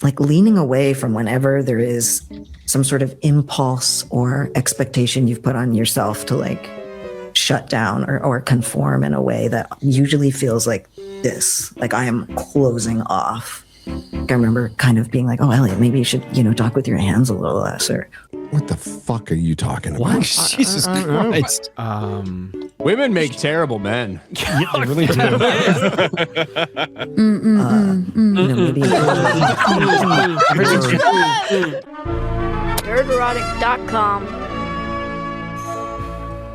like leaning away from whenever there is some sort of impulse or expectation you've put on yourself to like shut down or conform in a way that usually feels like this, like I am closing off. I remember kind of being like, oh, Elliot, maybe you should, talk with your hands a little less. Or what the fuck are you talking about? What? Jesus Christ. Women make terrible men. Yeah, they really do. maybe Nerderotic.com.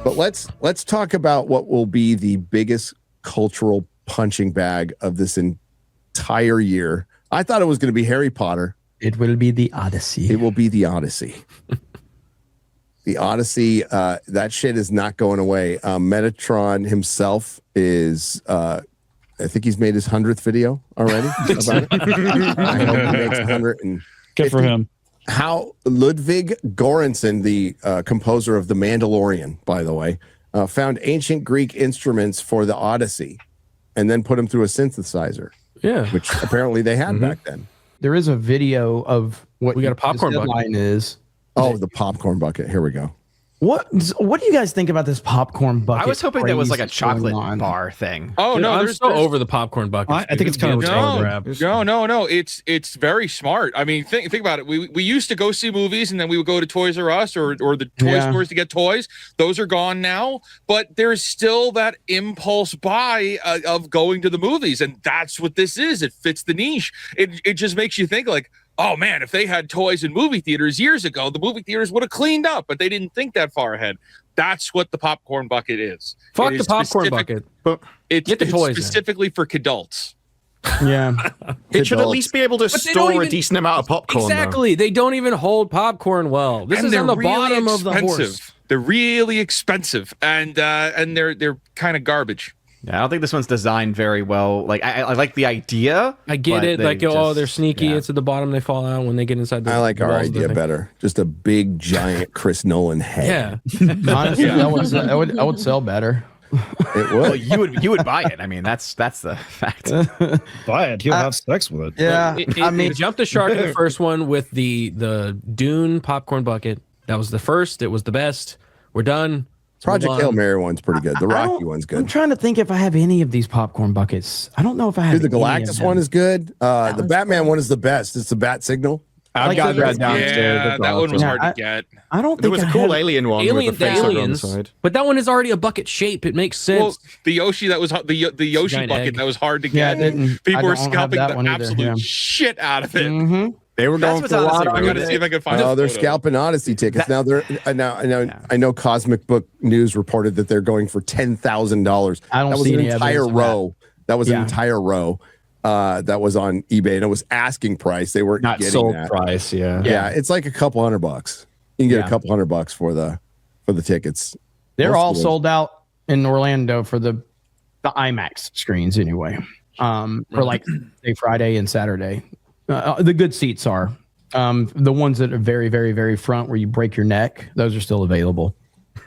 But let's talk about what will be the biggest cultural punching bag of this entire year. I thought it was going to be Harry Potter. It will be the Odyssey. It will be the Odyssey. The Odyssey, that shit is not going away. Metatron himself is, I think he's made his 100th video already about it. I hope he makes 100. Good for him. How Ludwig Göransson, the composer of The Mandalorian, by the way, found ancient Greek instruments for the Odyssey and then put them through a synthesizer. Yeah. Which apparently they had back then. There is a video of what we got a popcorn bucket is. Oh, the popcorn bucket. Here we go. What do you guys think about this popcorn bucket? I was hoping that was like a craze that's going chocolate on? bar thing. Oh no, I'm so over the popcorn bucket. I think it's kind of grab. No. It's very smart. I mean, think about it. We used to go see movies, and then we would go to Toys R Us or the toy stores to get toys. Those are gone now, but there's still that impulse buy of going to the movies, and that's what this is. It fits the niche. It just makes you think like, oh man, if they had toys in movie theaters years ago, the movie theaters would have cleaned up, but they didn't think that far ahead. That's what the popcorn bucket is. Fuck the popcorn bucket. It's Get the toys specifically for kidults. Yeah. It should at least be able to store a decent amount of popcorn. Exactly. They don't even hold popcorn well. This is on the bottom of the horse. They're really expensive, and they're kind of garbage. Yeah, I don't think this one's designed very well. Like I like the idea. I get it. Like, they're sneaky. Yeah. It's at the bottom. They fall out when they get inside the I like our walls of the idea thing. better. Just a big, giant Chris Nolan head. Yeah. Honestly, I would sell better. It would. Well, you would buy it. I mean, that's the fact. Buy it. He'll have sex with it. Yeah. It jumped the shark in the first one with the Dune popcorn bucket. That was the first. It was the best. We're done. Project Hail Mary one's pretty good. The Rocky one's good. I'm trying to think if I have any of these popcorn buckets. I don't know if I have. Dude, the Galactus one is good. The Batman one is the best. It's the Bat Signal. I've got that downstairs. Yeah, that one was hard to get. I don't think There was a cool alien one with the face on the side. But that one is already a bucket shape. It makes sense. Well, the Yoshi that was the Yoshi giant bucket egg. that was hard to Yeah, get. People were I don't have scalping that the one either, absolute yeah. shit out of it. Mm-hmm. They were going That's for a what's lot. honestly I got to see if I can find. Oh, a they're photo. scalping Odyssey tickets now. They're I know. Cosmic Book News reported that they're going for $10,000. I don't That was see an any entire evidence of row. That was an Yeah. entire row. That was on eBay, and it was asking price. They weren't Not getting sold that. price. Yeah. Yeah, it's like a couple $100. You can get Yeah. a couple $100 for the tickets. They're Most all of them. sold out in Orlando for the IMAX screens anyway. For like say Friday and Saturday. The good seats are. The ones that are very, very, very front where you break your neck, those are still available.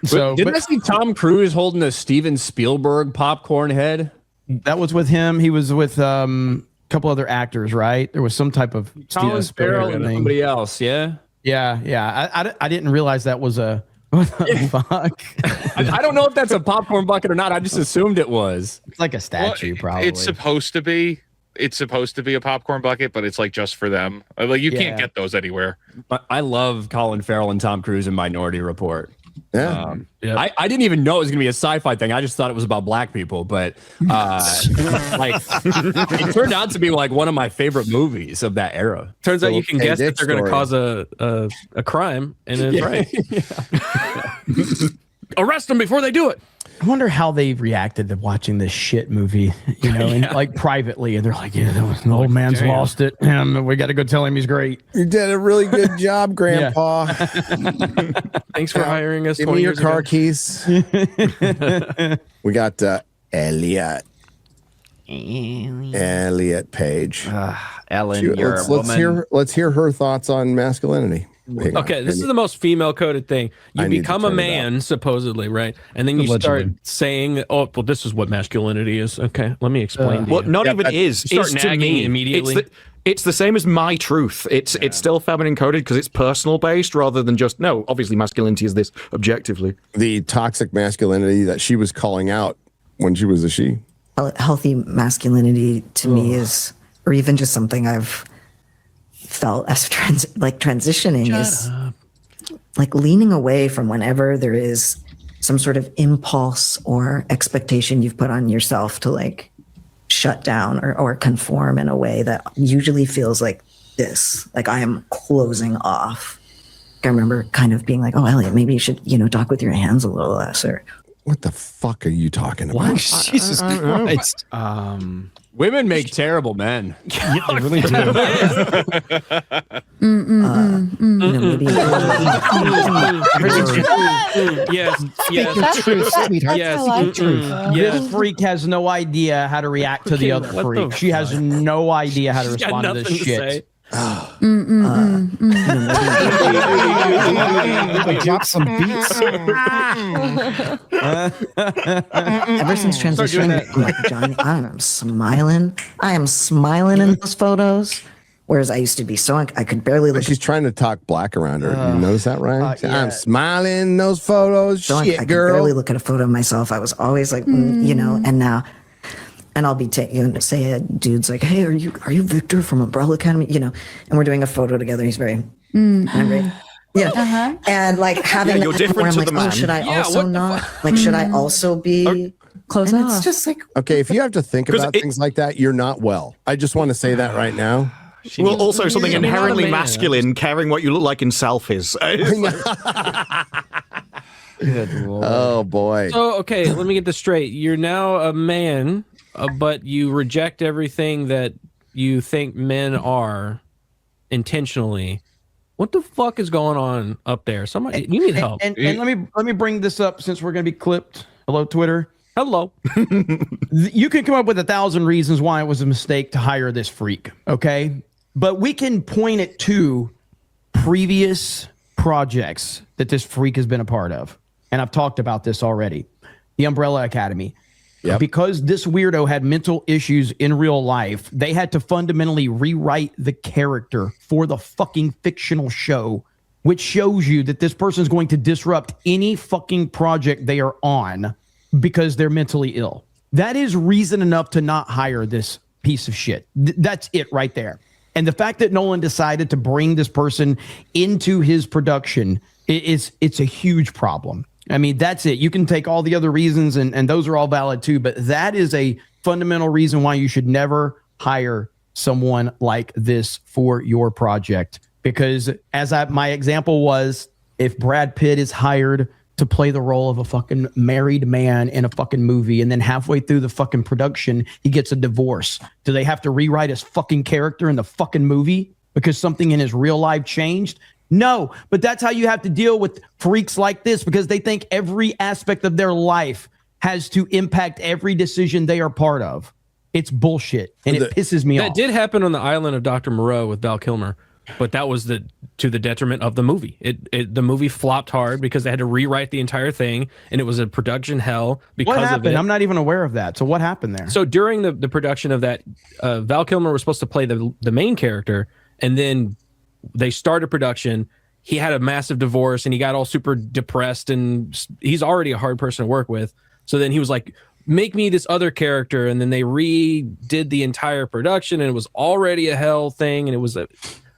So Didn't I see Tom Cruise holding a Steven Spielberg popcorn head? that was with him. He was with a couple other actors, right? There was some type of Colin Steven Farrell Spielberg and thing. somebody else. Yeah. Yeah. I didn't realize that was a what the fuck. I don't know if that's a popcorn bucket or not. I just assumed it was. It's like a statue, Well, probably. It's supposed to be. It's supposed to be a popcorn bucket, but it's like just for them. Like you can't get those anywhere. I love Colin Farrell and Tom Cruise in Minority Report. Yeah. I didn't even know it was going to be a sci-fi thing. I just thought it was about black people, but like it turned out to be like one of my favorite movies of that era. Turns out you can Hey, guess that Dick they're going to story. cause a crime, and it's right. Arrest them before they do it. I wonder how they reacted to watching this shit movie, and like privately, and they're like, "Yeah, the old man's lost it. We got to go tell him he's great." You did a really good job, Grandpa. Thanks for hiring us. Give 20 me your years car ago. keys. We got Elliot. Elliot Page. Ellen, you're a woman. Let's hear her thoughts on masculinity. Okay, this is the most female-coded thing. I You need to become a turn it man, supposedly, right? And then you Allegedly. start saying, "Oh, well, this is what masculinity is." Okay, let me explain. to Well, you. not even but is. Start It's to nagging me immediately. It's the same as my truth. It's still feminine coded because it's personal based rather than just, no, obviously masculinity is this objectively. The toxic masculinity that she was calling out when she was a she. Healthy masculinity to me is, or even just something I've felt as transitioning is like leaning away from whenever there is some sort of impulse or expectation you've put on yourself to like shut down or conform in a way that usually feels like this, like I am closing off. I remember kind of being like, oh, Elliot, maybe you should, talk with your hands a little less, or what the fuck are you talking about? Jesus Christ. Women make terrible men. Yeah, they really do. maybe Yes. Truth, sweetheart. Yes. This freak has no idea how to react to the other freak. She has no idea how to respond to this shit. Drop some beats. ever since transitioning, I'm like, Johnny, I am smiling. I am smiling in those photos. Whereas I used to be so, I could barely look. She's trying to talk black around her. You notice that, Ryan? yeah. I'm smiling in those photos. So Shit, I could girl. barely look at a photo of myself. I was always like, and now, and I'll be say a dude's like, hey, are you Victor from Umbrella Academy? And we're doing a photo together. He's very, angry. Yeah. And like having you're that different where I'm to the like, man. oh, should I also not? Like, should I also be close off? It's just like, Okay, if you have to think about things like that, you're not well. I just want to say that right now. Well, also something You're not a inherently man. masculine, caring what you look like in selfies. Oh boy. So, okay, let me get this straight. You're now a man, but you reject everything that you think men are intentionally. What the fuck is going on up there? Somebody, you need help. And let me bring this up since we're going to be clipped. Hello, Twitter. Hello. You can come up with 1,000 reasons why it was a mistake to hire this freak, okay? But we can point it to previous projects that this freak has been a part of. And I've talked about this already. The Umbrella Academy. Yep. Because this weirdo had mental issues in real life, they had to fundamentally rewrite the character for the fucking fictional show, which shows you that this person is going to disrupt any fucking project they are on because they're mentally ill. That is reason enough to not hire this piece of shit. That's it right there. And the fact that Nolan decided to bring this person into his production, it's a huge problem. I mean, that's it. You can take all the other reasons, and those are all valid too, but that is a fundamental reason why you should never hire someone like this for your project. Because as my example was, if Brad Pitt is hired to play the role of a fucking married man in a fucking movie, and then halfway through the fucking production, he gets a divorce, do they have to rewrite his fucking character in the fucking movie because something in his real life changed? No, but that's how you have to deal with freaks like this, because they think every aspect of their life has to impact every decision they are part of. It's bullshit, and it pisses me off. That did happen on the island of Dr. Moreau with Val Kilmer, but that was to the detriment of the movie. The movie flopped hard because they had to rewrite the entire thing, and it was a production hell because what happened? of it. I'm not even aware of that. So what happened there? So during the production of that, Val Kilmer was supposed to play the main character, and then they started production. He had a massive divorce and he got all super depressed, and he's already a hard person to work with. So then he was like, make me this other character. And then they redid the entire production, and it was already a hell thing. And it was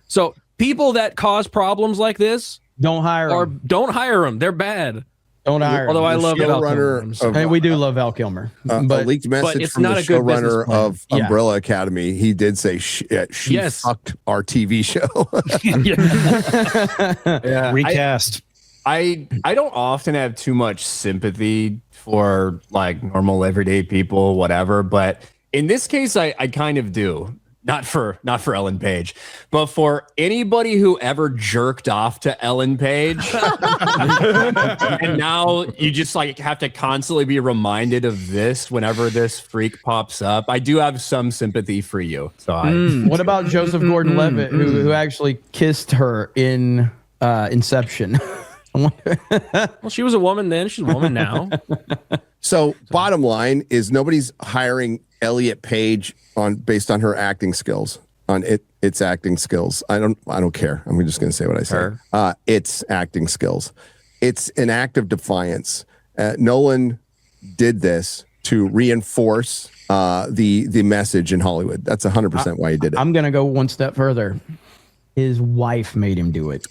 so people that cause problems like this, don't hire them. They're bad. Don't hire. Although I love Val Kilmer. Hey, we do love Val Kilmer. A leaked message it's from not the a good showrunner business of plan. Umbrella Academy. He did say she fucked our TV show. Yeah. Recast. I don't often have too much sympathy for like normal everyday people, whatever. But in this case, I kind of do. Not for Ellen Page, but for anybody who ever jerked off to Ellen Page. And now you just like have to constantly be reminded of this whenever this freak pops up. I do have some sympathy for you. So what about Joseph Gordon-Levitt, who actually kissed her in Inception? Well, she was a woman then. She's a woman now. So bottom line is nobody's hiring Elliot Page based on her acting skills. on its acting skills. I don't care. I'm just going to say what I said. Its acting skills. It's an act of defiance. Nolan did this to reinforce the message in Hollywood. That's 100% why he did it. I'm gonna go one step further. His wife made him do it.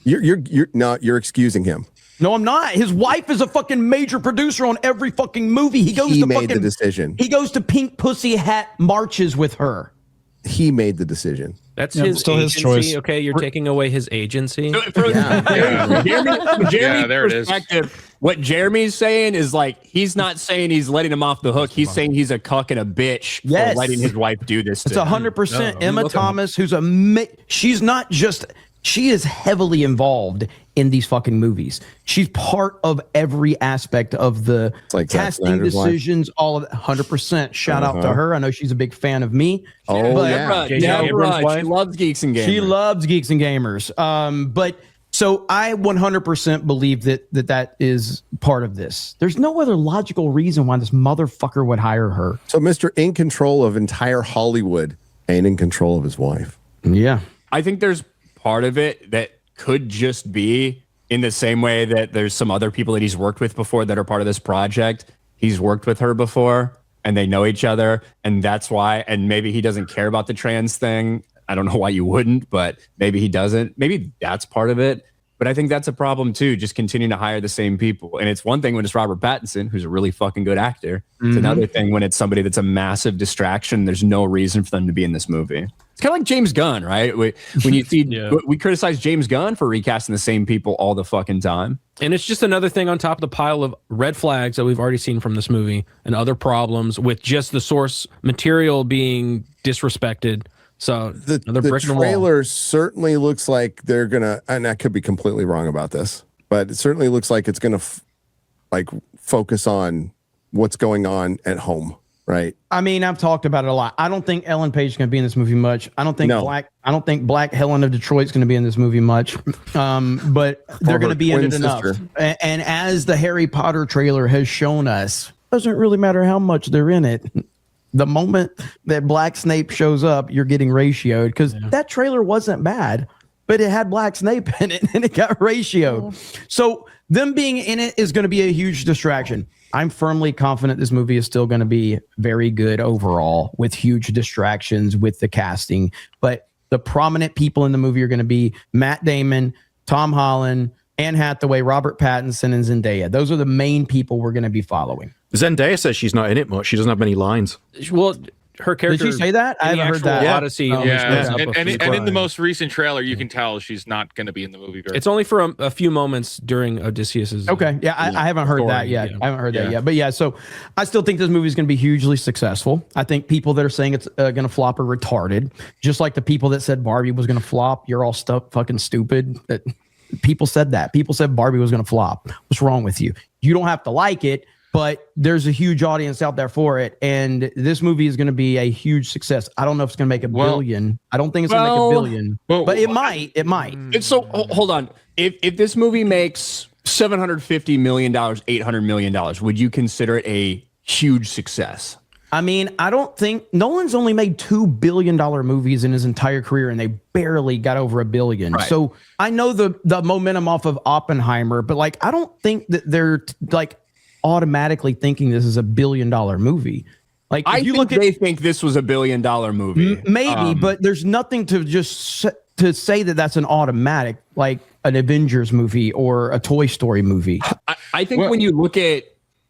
You're excusing him. No, I'm not. His wife is a fucking major producer on every fucking movie. He made the decision. He goes to Pink Pussy Hat marches with her. He made the decision. That's his still his agency. choice. Okay, you're taking away his agency. Yeah, there it is. What Jeremy's saying is like he's not saying he's letting him off the hook. He's saying he's a cuck and a bitch Yes. for letting his wife do this. It's to him. 100% No, Emma Thomas, who's she's not just, she is heavily involved in these fucking movies. She's part of every aspect of the like Zack casting Snyder's wife. decisions, all of it. 100%. Shout out to her. I know she's a big fan of me. Oh, but yeah. She loves geeks and gamers. She loves geeks and gamers. But so I 100% believe that is part of this. There's no other logical reason why this motherfucker would hire her. So Mr. In control of entire Hollywood ain't in control of his wife. Yeah. I think there's part of it that could just be in the same way that there's some other people that he's worked with before that are part of this project. He's worked with her before and they know each other. And that's why, and maybe he doesn't care about the trans thing. I don't know why you wouldn't, but maybe he doesn't. Maybe that's part of it. But I think that's a problem too, just continuing to hire the same people. And it's one thing when it's Robert Pattinson, who's a really fucking good actor. It's another thing when it's somebody that's a massive distraction. There's no reason for them to be in this movie. It's kind of like James Gunn, right? When you see, we criticize James Gunn for recasting the same people all the fucking time. And it's just another thing on top of the pile of red flags that we've already seen from this movie and other problems with just the source material being disrespected. So The brick in the wall. trailer certainly looks like they're gonna, and I could be completely wrong about this, but it certainly looks like it's gonna focus on what's going on at home, right? I mean, I've talked about it a lot. I don't think Ellen Page is going to be in this movie much. I don't think Black Helen of Detroit is going to be in this movie much. But they're going to be in it enough. And as the Harry Potter trailer has shown us, doesn't really matter how much they're in it. The moment that Black Snape shows up, you're getting ratioed because that trailer wasn't bad, but it had Black Snape in it and it got ratioed. So them being in it is going to be a huge distraction. I'm firmly confident this movie is still going to be very good overall with huge distractions with the casting. But the prominent people in the movie are going to be Matt Damon, Tom Holland, Anne Hathaway, Robert Pattinson, and Zendaya. Those are the main people we're going to be following. Zendaya says she's not in it much. She doesn't have many lines. Well, her character. Did she say that? I haven't heard that. Odyssey. And in the most recent trailer, you can tell she's not going to be in the movie. It's only for a few moments during Odysseus's. Okay. Yeah, I haven't heard that yet. I haven't heard that yet. But yeah, so I still think this movie is going to be hugely successful. I think people that are saying it's going to flop are retarded. Just like the people that said Barbie was going to flop, you're all fucking stupid. People said that. People said Barbie was going to flop. What's wrong with you? You don't have to like it, but there's a huge audience out there for it. And this movie is going to be a huge success. I don't know if it's going to make a billion. I don't think it's going to make a billion, but it might. It might. And so hold on. If this movie makes $750 million, $800 million, would you consider it a huge success? I mean, I don't think Nolan's only made $2 billion movies in his entire career, and they barely got over $1 billion. Right. So I know the momentum off of Oppenheimer, but like, I don't think that they're like automatically thinking this is $1 billion movie. Like, if you look at, they think this was $1 billion movie, maybe, but there's nothing to just to say that that's an automatic, like an Avengers movie or a Toy Story movie. I think when you look at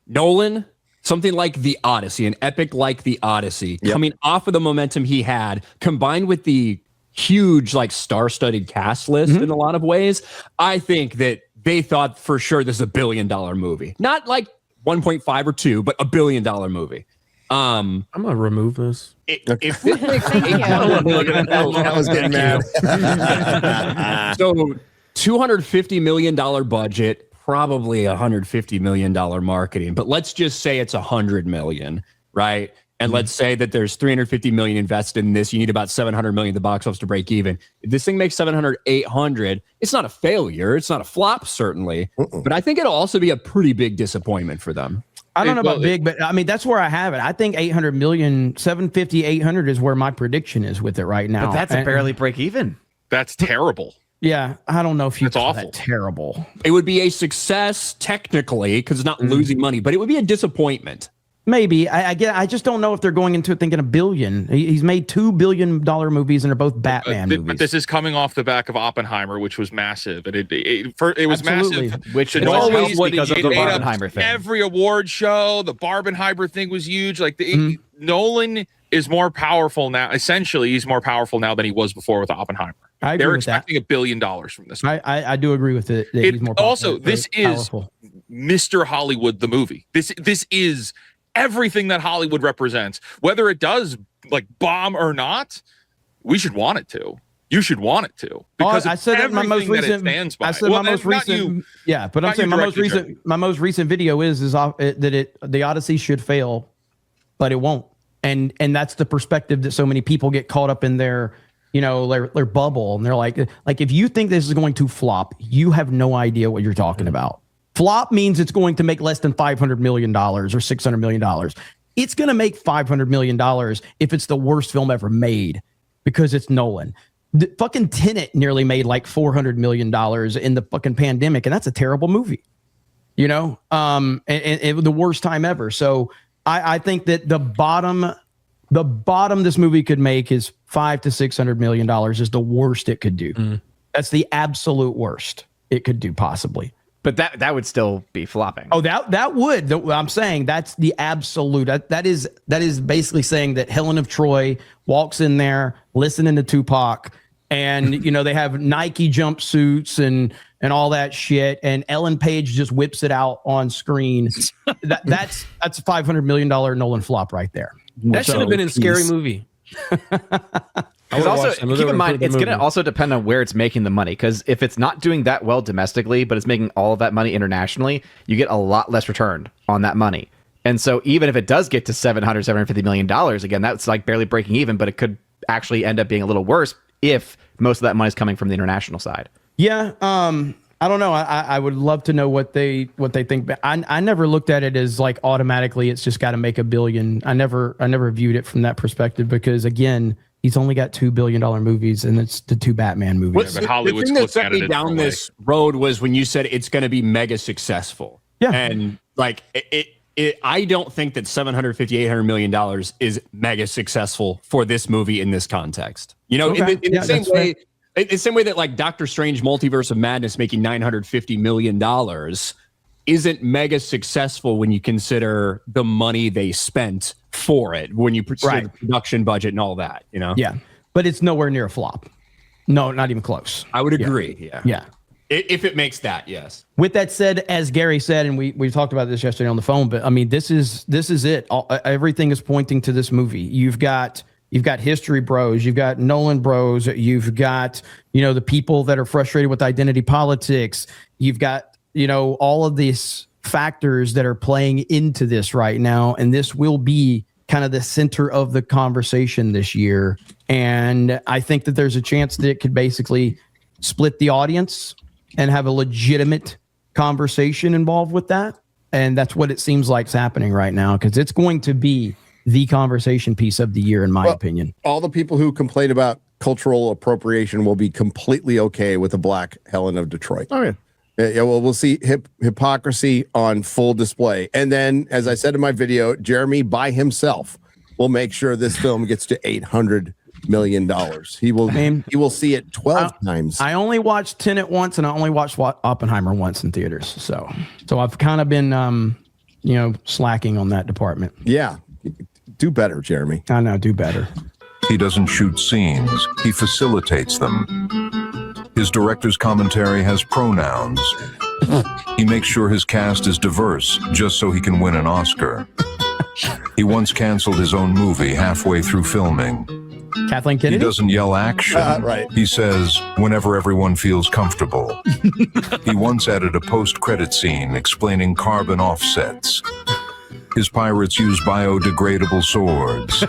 Nolan, something like the Odyssey, an epic like the Odyssey, coming off of the momentum he had, combined with the huge, like, star-studded cast list in a lot of ways, I think that they thought for sure this is $1 billion movie. Not like 1.5 or 2, but $1 billion movie. I'm gonna remove this. If this makes I was getting mad. So $250 million budget, probably $150 million marketing, but let's just say it's $100 million, right? And let's say that there's $350 million invested in this. You need about $700 million at the box office to break even. If this thing makes 700, 800, it's not a failure. It's not a flop, certainly. But I think it'll also be a pretty big disappointment for them. I don't know about big, but I mean, that's where I have it. I think 800 million, 750, 800 is where my prediction is with it right now. But that's a barely break even. That's terrible. Yeah, I don't know if you That's call awful. that terrible. It would be a success technically because it's not losing money, but it would be a disappointment. Maybe. I just don't know if they're going into it thinking $1 billion. He's made $2 billion movies and they're both Batman movies. But this is coming off the back of Oppenheimer, which was massive, and it was Absolutely. massive. Which to always noise helps because of the it ate up Barbenheimer thing. Every award show, the Barbenheimer thing was huge. Like Nolan is more powerful now. Essentially, he's more powerful now than he was before with Oppenheimer. I agree They're with that. expecting $1 billion from this. I do agree with it. That he's more powerful, Also, this is powerful. Mr. Hollywood, the movie. This is everything that Hollywood represents. Whether it does like bomb or not, we should want it to. You should want it to, because I said that in my most recent. I said my most recent. Yeah, but I'm saying my most recent video is that the Odyssey should fail, but it won't. And that's the perspective that so many people get caught up in their bubble, and they're like if you think this is going to flop, you have no idea what you're talking about. Flop means it's going to make less than $500 million or $600 million. It's going to make $500 million if it's the worst film ever made, because it's Nolan. The fucking Tenet nearly made like $400 million in the fucking pandemic, and that's a terrible movie. And the worst time ever. So I think that the bottom this movie could make is $500 to $600 million is the worst it could do. That's the absolute worst it could do, possibly. But that would still be flopping. Oh, that would. I'm saying that's the absolute. That is basically saying that Helen of Troy walks in there listening to Tupac, and they have Nike jumpsuits and all that shit, and Ellen Page just whips it out on screen. That's a $500 million Nolan flop right there. That should have been in Scary Movie. Because also, keep in mind, it's going to also depend on where it's making the money. Because if it's not doing that well domestically, but it's making all of that money internationally, you get a lot less return on that money. And so even if it does get to $750 million, again, that's like barely breaking even, but it could actually end up being a little worse if most of that money is coming from the international side. Yeah. I don't know. I would love to know what they think. But I never looked at it as like automatically it's just got to make $1 billion. I never viewed it from that perspective, because again, he's only got $2 billion movies, and it's the 2 Batman movies. But Hollywood's the thing that looking at set me it down this road was when you said it's going to be mega successful. Yeah. And like I don't think that $750-800 million is mega successful for this movie in this context. In the same way. In the same way that like Doctor Strange Multiverse of Madness making $950 million isn't mega successful when you consider the money they spent for it, when you consider the production budget and all that, Yeah, but it's nowhere near a flop. No, not even close. I would agree. Yeah. If it makes that, yes. With that said, as Gary said, and we talked about this yesterday on the phone, but I mean, this is it. Everything is pointing to this movie. You've got history bros, you've got Nolan bros, you've got, the people that are frustrated with identity politics. You've got, all of these factors that are playing into this right now. And this will be kind of the center of the conversation this year. And I think that there's a chance that it could basically split the audience and have a legitimate conversation involved with that. And that's what it seems like is happening right now, because it's going to be the conversation piece of the year, in my opinion. All the people who complain about cultural appropriation will be completely okay with a black Helen of Detroit. Oh, yeah. Yeah, well, we'll see hypocrisy on full display. And then, as I said in my video, Jeremy by himself will make sure this film gets to $800 million. He will see it 12 times. I only watched Tenet once, and I only watched Oppenheimer once in theaters. So I've kind of been, slacking on that department. Yeah. Do better, Jeremy. I know, do better. He doesn't shoot scenes, he facilitates them. His director's commentary has pronouns. He makes sure his cast is diverse just so he can win an Oscar. He once canceled his own movie halfway through filming. Kathleen Kennedy? He doesn't yell action. Right. He says, whenever everyone feels comfortable. He once added a post-credit scene explaining carbon offsets. His pirates use biodegradable swords.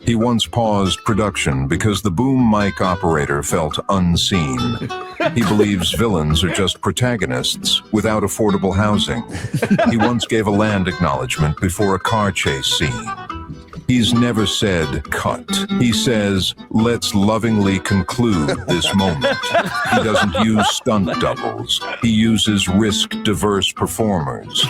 He once paused production because the boom mic operator felt unseen. He believes villains are just protagonists without affordable housing. He once gave a land acknowledgement before a car chase scene. He's never said cut. He says, let's lovingly conclude this moment. He doesn't use stunt doubles. He uses risk-diverse performers.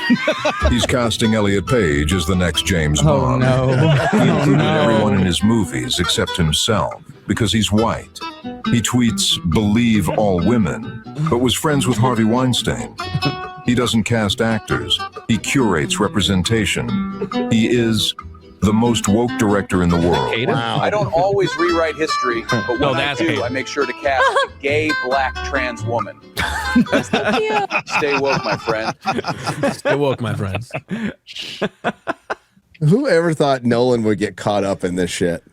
He's casting Elliot Page as the next James Bond. No. He included everyone in his movies except himself because he's white. He tweets, believe all women, but was friends with Harvey Weinstein. He doesn't cast actors. He curates representation. He is the most woke director in the world. Wow. I don't always rewrite history, but when I do, I make sure to cast a gay, black, trans woman. Stay woke, my friend. Stay woke, my friends. Who ever thought Nolan would get caught up in this shit?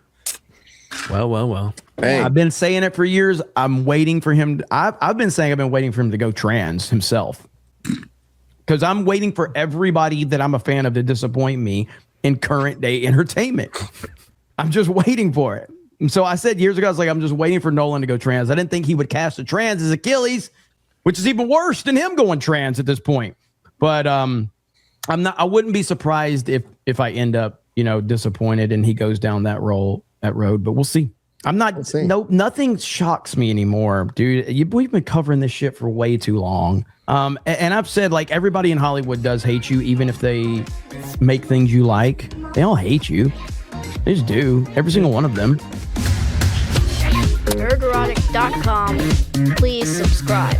Well. Hey, I've been saying it for years. I'm waiting for him. I've been saying I've been waiting for him to go trans himself. Because I'm waiting for everybody that I'm a fan of to disappoint me in current day entertainment. I'm just waiting for it. And so I said years ago, I was like, I'm just waiting for Nolan to go trans. I didn't think he would cast a trans as Achilles, which is even worse than him going trans at this point. But I wouldn't be surprised if I end up, disappointed and he goes down that road, but we'll see. Nothing shocks me anymore, dude. We've been covering this shit for way too long. And I've said, like, everybody in Hollywood does hate you, even if they make things you like. They all hate you. They just do. Every single one of them. Nerdrotic.com. Please subscribe.